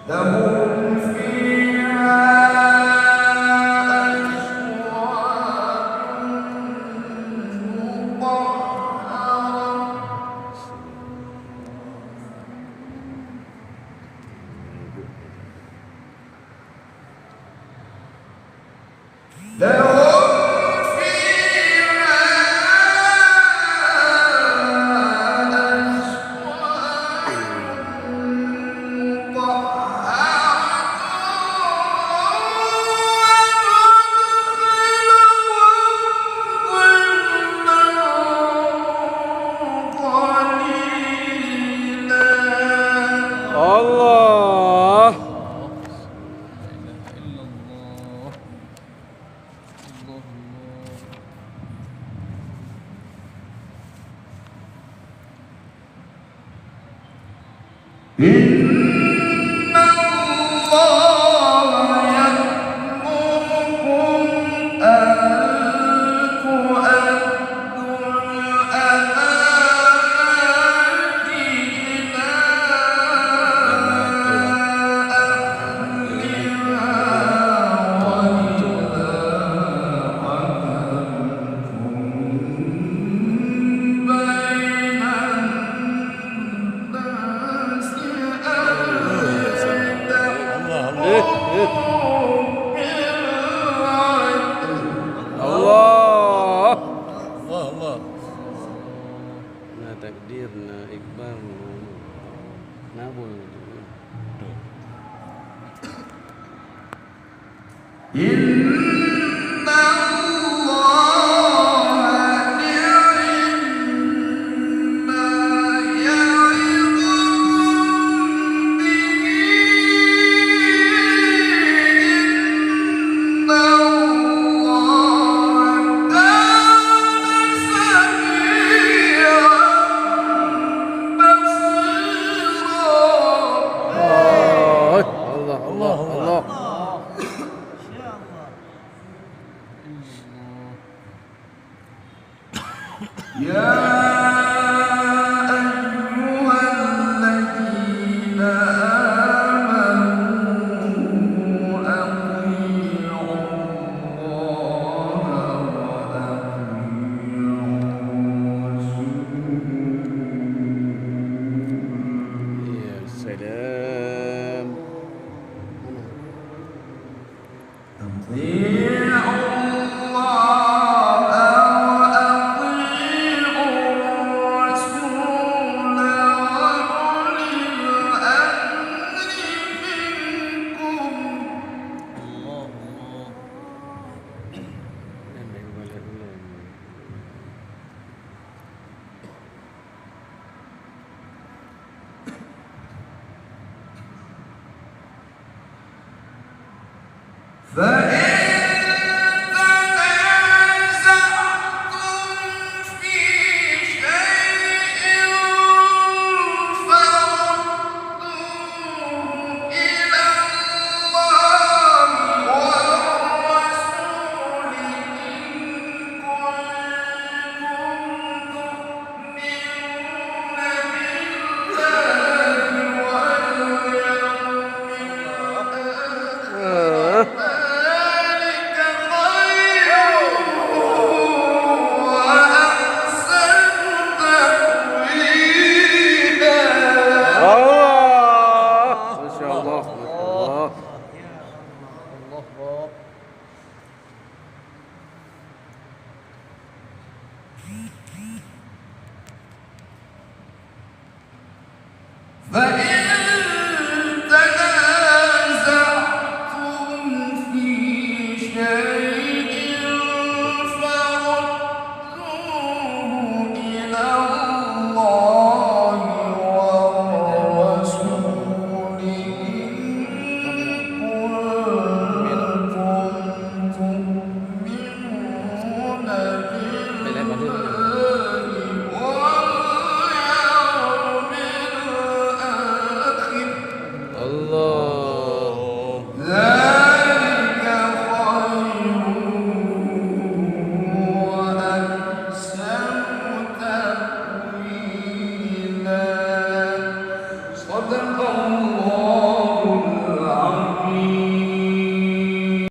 لهم فيها أزواج مطهرة Allah. إن الله يأمركم أن تؤدوا الأمانات إلى أهلها وإذا حكمتم بين الناس Allah. Allah. Na takdir na ikbal na boleh. إن الله نعم ما يعظكم به إن الله كان سميعا بصيرا Allah, Allah, Allah. يا أيها الذين آمنوا أطيعوا الله وأطيعوا الرسول Ya salam. أطيعوا الله وأطيعوا الرسول وأولي الأمر منكم فإن